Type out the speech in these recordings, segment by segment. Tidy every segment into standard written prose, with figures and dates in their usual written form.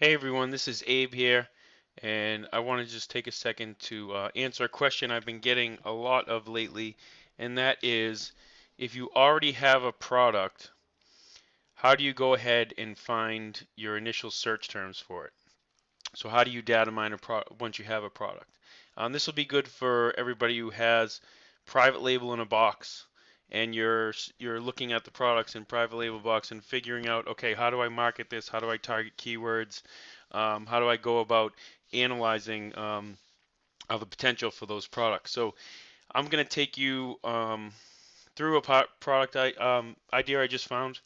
Hey everyone, this is Abe here, and I want to just take a second to answer a question I've been getting a lot of lately, and that is if you already have a product, how do you go ahead and find your initial search terms for it? So how do you data mine a once you have a product? This will be good for everybody who has private label in a box, and you're looking at the products in private label box and figuring out, okay, how do I market this? How do I target keywords? How do I go about analyzing of the potential for those products? So I'm going to take you through a product idea I just found.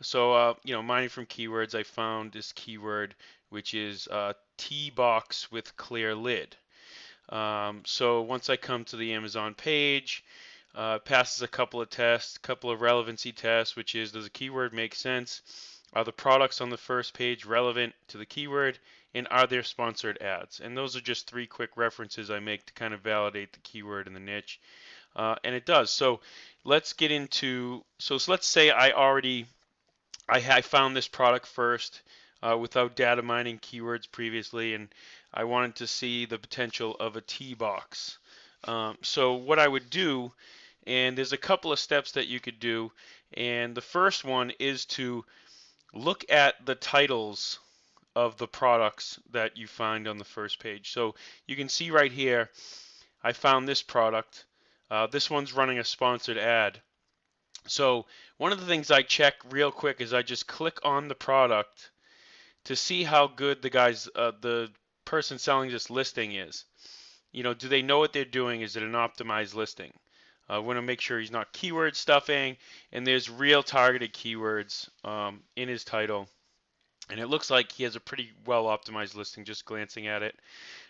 So, mining from keywords, I found this keyword, which is tea box with clear lid. So once I come to the Amazon page, passes a couple of tests, a couple of relevancy tests, which is, does the keyword make sense? Are the products on the first page relevant to the keyword? And are there sponsored ads? And those are just three quick references I make to kind of validate the keyword and the niche. And it does. So let's get into, so let's say I found this product first without data mining keywords previously, and I wanted to see the potential of a T box. So what I would do, and there's a couple of steps that you could do, and the first one is to look at the titles of the products that you find on the first page. So you can see right here, I found this product. This one's running a sponsored ad. So one of the things I check real quick is I just click on the product to see how good the person selling this listing is. Do they know what they're doing? Is it an optimized listing? I want to make sure he's not keyword stuffing, and there's real targeted keywords in his title. And it looks like he has a pretty well optimized listing just glancing at it.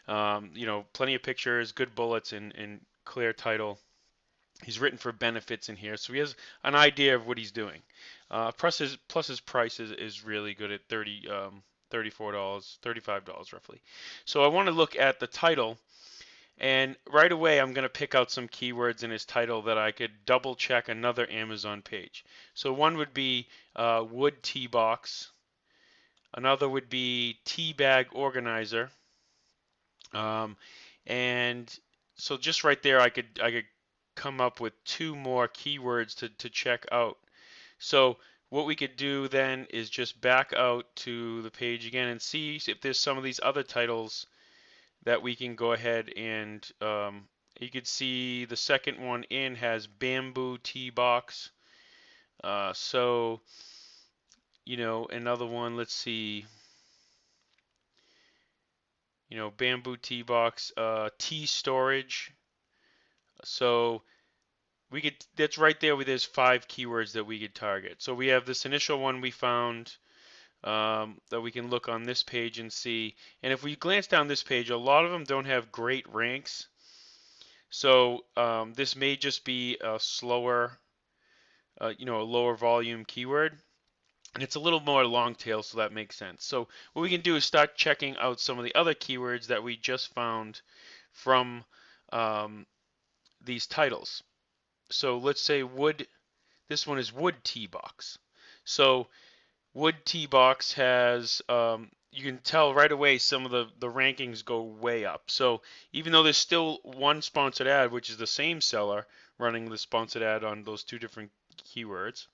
Plenty of pictures, good bullets, and clear title. He's written for benefits in here, so he has an idea of what he's doing. Plus his price is really good at $34, $35 roughly. So I want to look at the title, and right away I'm going to pick out some keywords in his title that I could double check another Amazon page. So one would be wood tea box. Another would be tea bag organizer. Um, and so just right there, I could come up with two more keywords to check out. So what we could do then is just back out to the page again and see if there's some of these other titles that we can go ahead and you could see the second one in has bamboo tea box. So another one, let's see, bamboo tea box, tea storage. So that's right there where there's 5 keywords that we could target. So we have this initial one we found that we can look on this page and see. And if we glance down this page, a lot of them don't have great ranks. So this may just be a slower, a lower volume keyword. And it's a little more long tail, so that makes sense. So what we can do is start checking out some of the other keywords that we just found from these titles. So let's say wood, this one is wood tea box. So wood tea box has, you can tell right away some of the rankings go way up. So even though there's still one sponsored ad, which is the same seller running the sponsored ad on those two different keywords,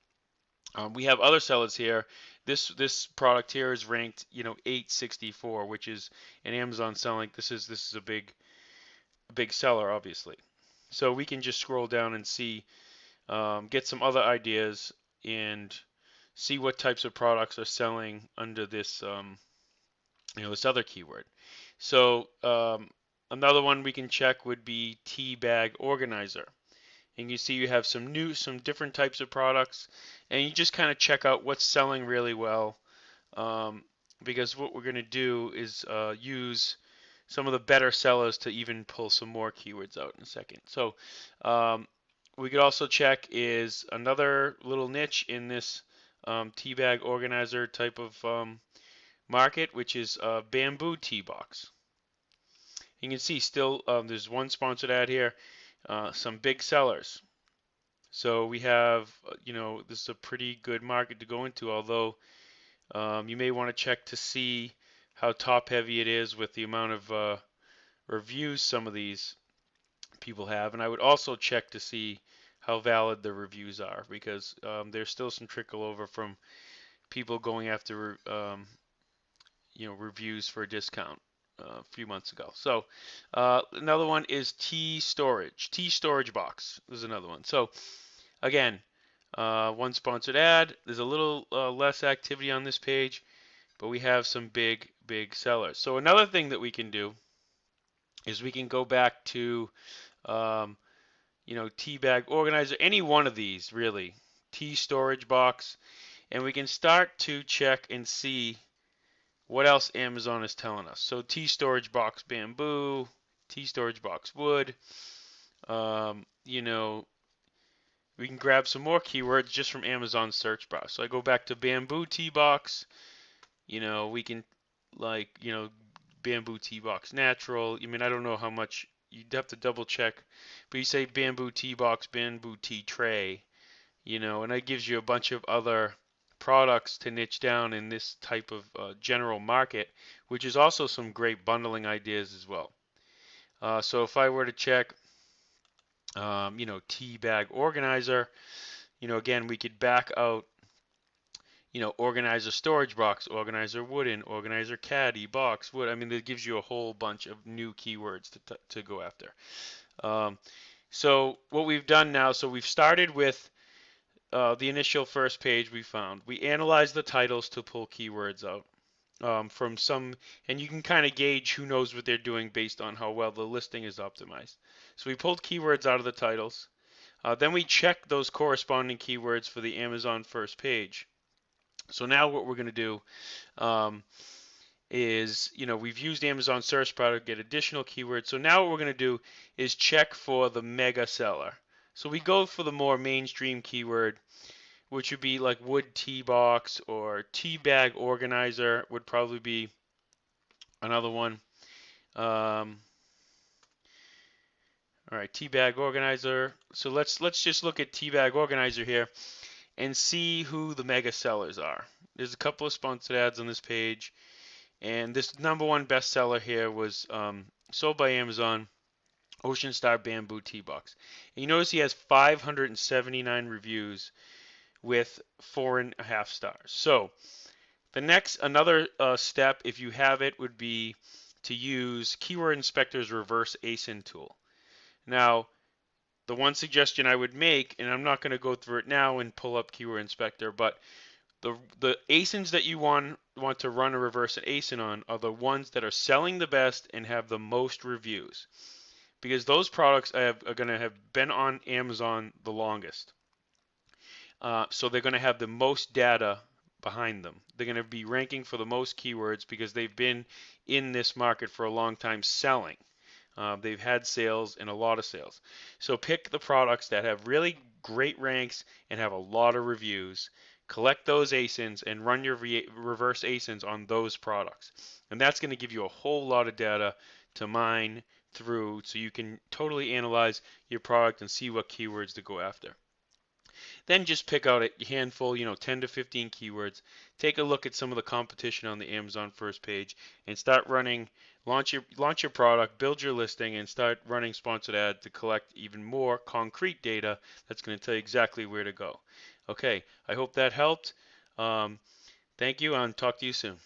we have other sellers here. This product here is ranked, 864, which is an Amazon selling. This is a big seller, obviously. So we can just scroll down and see, get some other ideas and see what types of products are selling under this, this other keyword. So another one we can check would be tea bag organizer. And you see you have some different types of products, and you just kind of check out what's selling really well, because what we're going to do is use some of the better sellers to even pull some more keywords out in a second. So we could also check is another little niche in this tea bag organizer type of market, which is bamboo tea box. You can see still there's one sponsored ad here, some big sellers. So we have, this is a pretty good market to go into, although you may want to check to see how top heavy it is with the amount of reviews some of these people have, and I would also check to see how valid the reviews are, because there's still some trickle over from people going after reviews for a discount a few months ago. So another one is T storage. T storage box is another one. So again, one sponsored ad. There's a little less activity on this page, but we have some big sellers. So another thing that we can do is we can go back to um, tea bag organizer, any one of these really, tea storage box, and we can start to check and see what else Amazon is telling us. So tea storage box bamboo, tea storage box wood. You know, we can grab some more keywords just from Amazon search bar. So I go back to bamboo tea box. We can bamboo tea box natural. I mean, I don't know how much, you'd have to double check, but you say bamboo tea box, bamboo tea tray, and that gives you a bunch of other products to niche down in this type of general market, which is also some great bundling ideas as well. So if I were to check, tea bag organizer, again, we could back out, organizer storage box, organizer wooden, organizer caddy, box, wood. I mean, that gives you a whole bunch of new keywords to go after. So what we've done now, so we've started with the initial first page we found. We analyzed the titles to pull keywords out from some, and you can kind of gauge who knows what they're doing based on how well the listing is optimized. So we pulled keywords out of the titles. Then we checked those corresponding keywords for the Amazon first page. So now what we're going to do is, we've used Amazon search bar to get additional keywords. So now what we're going to do is check for the mega seller. So we go for the more mainstream keyword, which would be like wood tea box, or tea bag organizer would probably be another one. All right, tea bag organizer. So let's just look at tea bag organizer here and see who the mega sellers are. There's a couple of sponsored ads on this page, and this number one bestseller here was sold by Amazon, Ocean Star Bamboo Tea Box. And you notice he has 579 reviews with 4.5 stars. So another step, if you have it, would be to use Keyword Inspector's reverse ASIN tool. Now, the one suggestion I would make, and I'm not going to go through it now and pull up Keyword Inspector, but the ASINs that you want to run a reverse ASIN on are the ones that are selling the best and have the most reviews, because those products are going to have been on Amazon the longest. So they're going to have the most data behind them. They're going to be ranking for the most keywords because they've been in this market for a long time selling. They've had sales and a lot of sales. So pick the products that have really great ranks and have a lot of reviews. Collect those ASINs and run your reverse ASINs on those products. And that's going to give you a whole lot of data to mine through, so you can totally analyze your product and see what keywords to go after. Then just pick out a handful, 10 to 15 keywords. Take a look at some of the competition on the Amazon first page and start running. Launch your product, build your listing, and start running sponsored ads to collect even more concrete data that's going to tell you exactly where to go. Okay, I hope that helped. Thank you, and talk to you soon.